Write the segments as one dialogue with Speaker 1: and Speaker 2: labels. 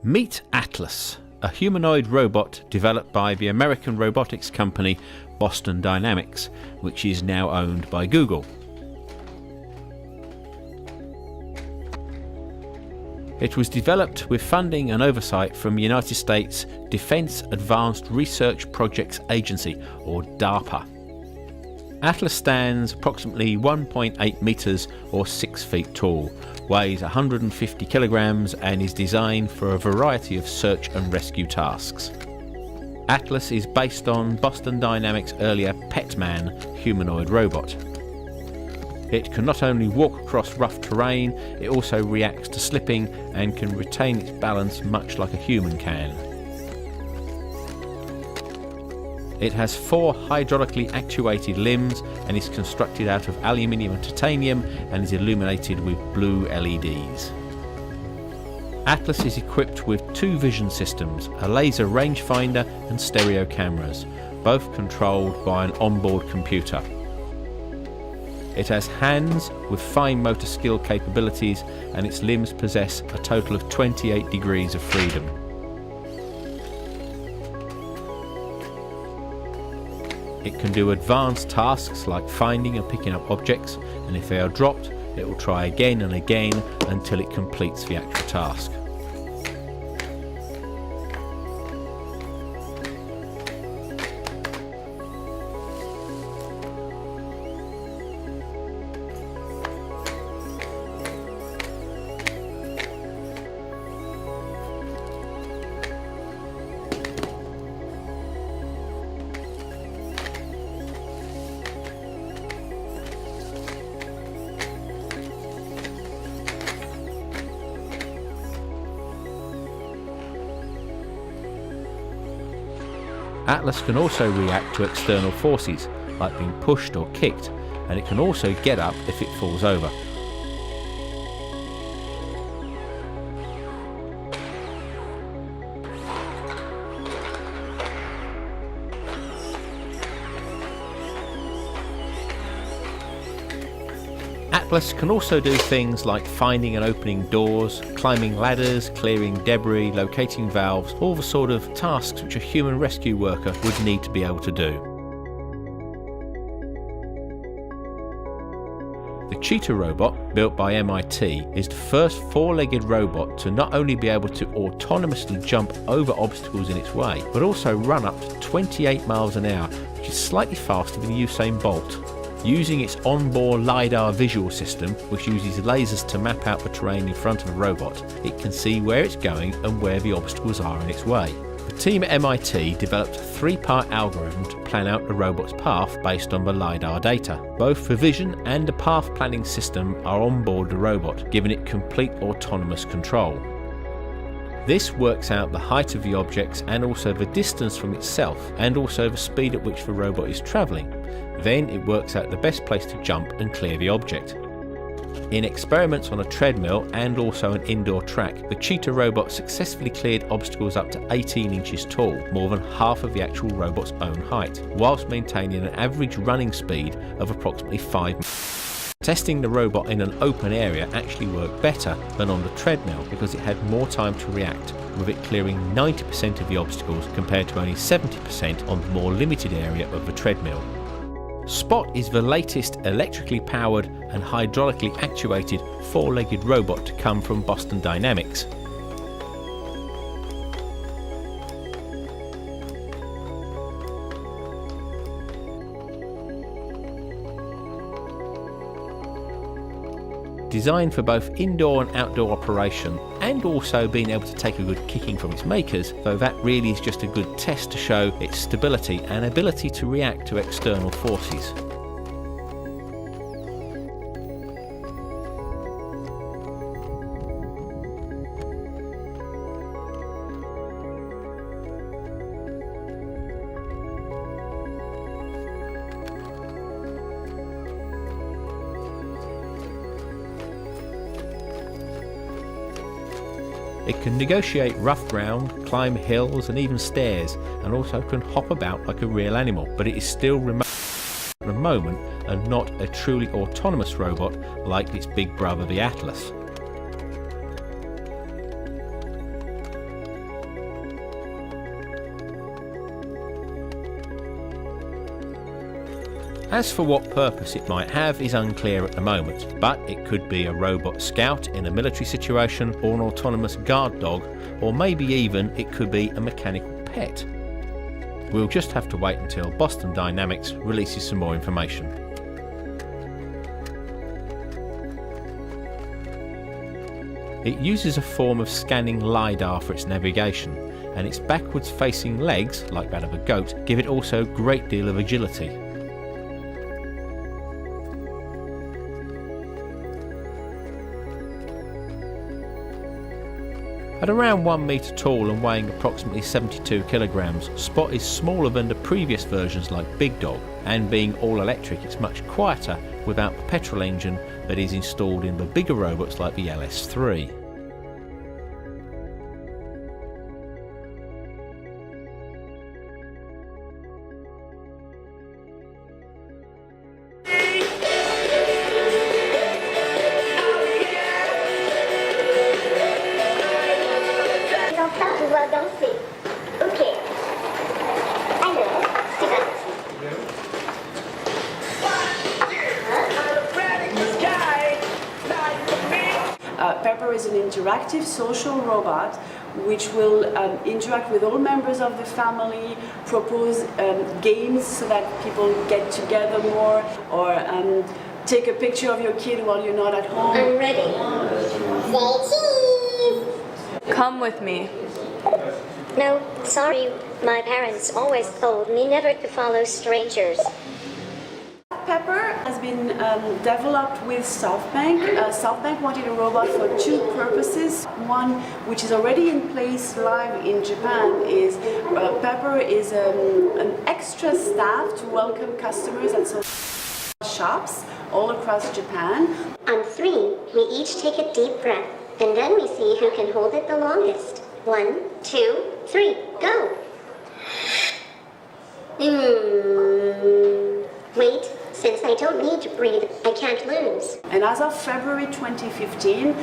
Speaker 1: Meet Atlas, a humanoid robot developed by the American robotics company Boston Dynamics, which is now owned by Google. It was developed with funding and oversight from the United States Defense Advanced Research Projects Agency, or DARPA. Atlas stands approximately 1.8 metres or 6 feet tall, weighs 150 kilograms and is designed for a variety of search and rescue tasks. Atlas is based on Boston Dynamics' earlier Petman humanoid robot. It can not only walk across rough terrain, it also reacts to slipping and can retain its balance much like a human can. It has 4 hydraulically actuated limbs and is constructed out of aluminium and titanium and is illuminated with blue LEDs. Atlas is equipped with 2 vision systems, a laser rangefinder and stereo cameras, both controlled by an onboard computer. It has hands with fine motor skill capabilities and its limbs possess a total of 28 degrees of freedom. It can do advanced tasks like finding and picking up objects, and if they are dropped, it will try again and again until it completes the actual task. Atlas can also react to external forces, like being pushed or kicked, and it can also get up if it falls over. Atlas can also do things like finding and opening doors, climbing ladders, clearing debris, locating valves, all the sort of tasks which a human rescue worker would need to be able to do. The Cheetah robot, built by MIT, is the first 4-legged robot to not only be able to autonomously jump over obstacles in its way, but also run up to 28 miles an hour, which is slightly faster than Usain Bolt. Using its onboard LiDAR visual system, which uses lasers to map out the terrain in front of the robot, it can see where it's going and where the obstacles are in its way. The team at MIT developed a 3-part algorithm to plan out the robot's path based on the LiDAR data. Both the vision and the path planning system are on board the robot, giving it complete autonomous control. This works out the height of the objects and also the distance from itself, and also the speed at which the robot is travelling. Then it works out the best place to jump and clear the object. In experiments on a treadmill and also an indoor track, the Cheetah robot successfully cleared obstacles up to 18 inches tall, more than half of the actual robot's own height, whilst maintaining an average running speed of approximately 5 miles. Testing the robot in an open area actually worked better than on the treadmill because it had more time to react, with it clearing 90% of the obstacles compared to only 70% on the more limited area of the treadmill. Spot is the latest electrically powered and hydraulically actuated 4-legged robot to come from Boston Dynamics. Designed for both indoor and outdoor operation, and also being able to take a good kicking from its makers, though that really is just a good test to show its stability and ability to react to external forces. It can negotiate rough ground, climb hills and even stairs, and also can hop about like a real animal, but it is still remote at the moment and not a truly autonomous robot like its big brother the Atlas. As for what purpose it might have is unclear at the moment, but it could be a robot scout in a military situation or an autonomous guard dog, or maybe even it could be a mechanical pet. We'll just have to wait until Boston Dynamics releases some more information. It uses a form of scanning LiDAR for its navigation, and its backwards facing legs, like that of a goat, give it also a great deal of agility. At around 1 metre tall and weighing approximately 72 kilograms, Spot is smaller than the previous versions like Big Dog, and being all electric it's much quieter without the petrol engine that is installed in the bigger robots like the LS3.
Speaker 2: Pepper is an interactive social robot which will interact with all members of the family, propose games so that people get together more, or take a picture of your kid while you're not at home.
Speaker 3: I'm ready. Say cheese!
Speaker 4: Come with me.
Speaker 3: No, sorry. My parents always told me never to follow strangers.
Speaker 2: Pepper has been developed with SoftBank. SoftBank wanted a robot for two purposes. One, which is already in place live in Japan, is Pepper is an extra staff to welcome customers at some shops all across Japan.
Speaker 3: On 3, we each take a deep breath, and then we see who can hold it the longest. 1, 2, 3, go! Wait. Since I don't need to breathe, I can't lose.
Speaker 2: And as of February 2015,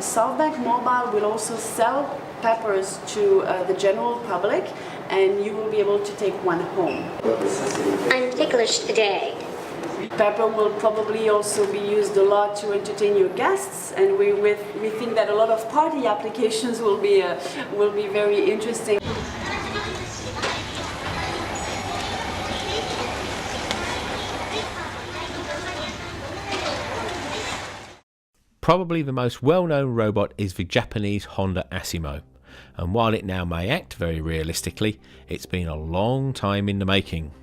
Speaker 2: SoftBank Mobile will also sell Peppers to the general public, and you will be able to take one home.
Speaker 3: I'm ticklish today.
Speaker 2: Pepper will probably also be used a lot to entertain your guests, and we think that a lot of party applications will be very interesting.
Speaker 1: Probably the most well-known robot is the Japanese Honda Asimo, and while it now may act very realistically, it's been a long time in the making.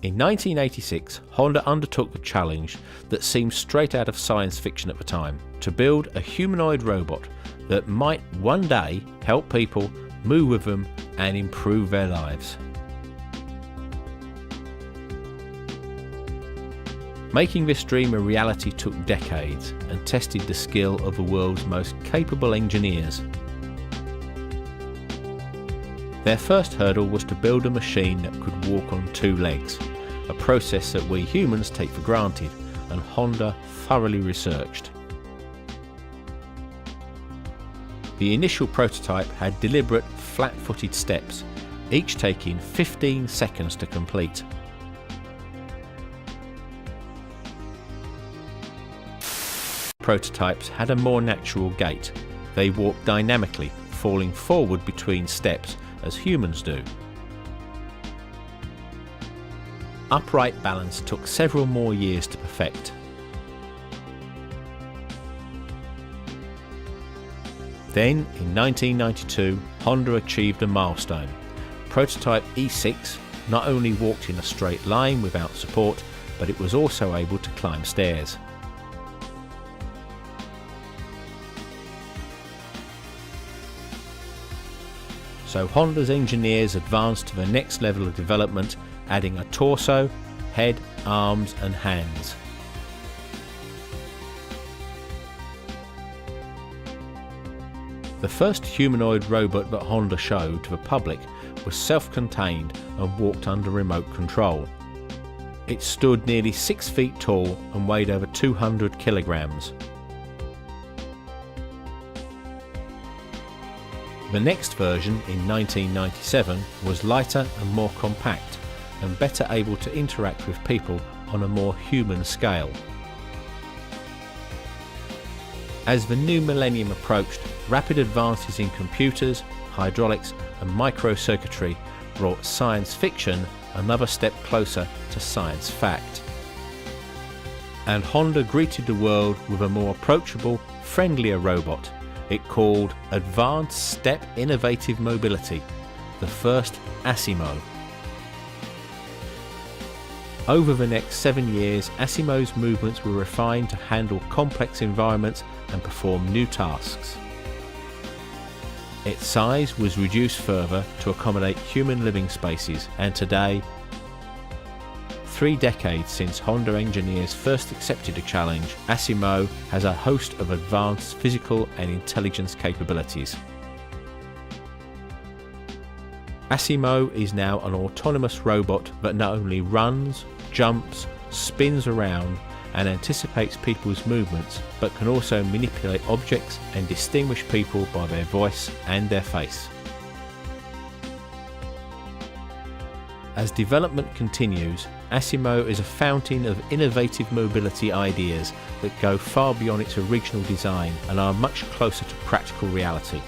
Speaker 1: In 1986, Honda undertook the challenge that seemed straight out of science fiction at the time, to build a humanoid robot that might one day help people, move with them and improve their lives. Making this dream a reality took decades and tested the skill of the world's most capable engineers. Their first hurdle was to build a machine that could walk on 2 legs, a process that we humans take for granted and Honda thoroughly researched. The initial prototype had deliberate flat-footed steps, each taking 15 seconds to complete. Prototypes had a more natural gait. They walked dynamically, falling forward between steps as humans do. Upright balance took several more years to perfect. Then, in 1992, Honda achieved a milestone. Prototype E6 not only walked in a straight line without support, but it was also able to climb stairs. So Honda's engineers advanced to the next level of development, adding a torso, head, arms and hands. The first humanoid robot that Honda showed to the public was self-contained and walked under remote control. It stood nearly 6 feet tall and weighed over 200 kilograms. The next version, in 1997, was lighter and more compact, and better able to interact with people on a more human scale. As the new millennium approached, rapid advances in computers, hydraulics and microcircuitry brought science fiction another step closer to science fact. And Honda greeted the world with a more approachable, friendlier robot it called Advanced Step Innovative Mobility, the first Asimo. Over the next 7 years, Asimo's movements were refined to handle complex environments and perform new tasks. Its size was reduced further to accommodate human living spaces, and today, 3 decades since Honda engineers first accepted the challenge, Asimo has a host of advanced physical and intelligence capabilities. Asimo is now an autonomous robot that not only runs, jumps, spins around and anticipates people's movements, but can also manipulate objects and distinguish people by their voice and their face. As development continues, Asimo is a fountain of innovative mobility ideas that go far beyond its original design and are much closer to practical reality.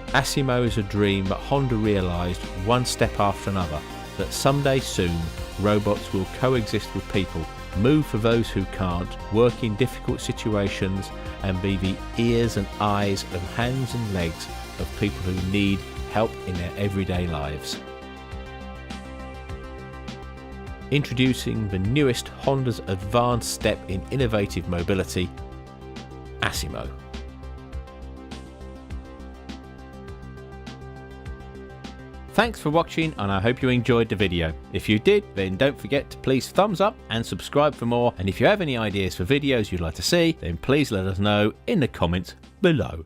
Speaker 1: Asimo is a dream that Honda realised one step after another, that someday soon robots will coexist with people, move for those who can't, work in difficult situations and be the ears and eyes and hands and legs of people who need help in their everyday lives. Introducing the newest Honda's advanced step in innovative mobility, Asimo. Thanks for watching, and I hope you enjoyed the video. If you did, then don't forget to please thumbs up and subscribe for more, and if you have any ideas for videos you'd like to see, then please let us know in the comments below.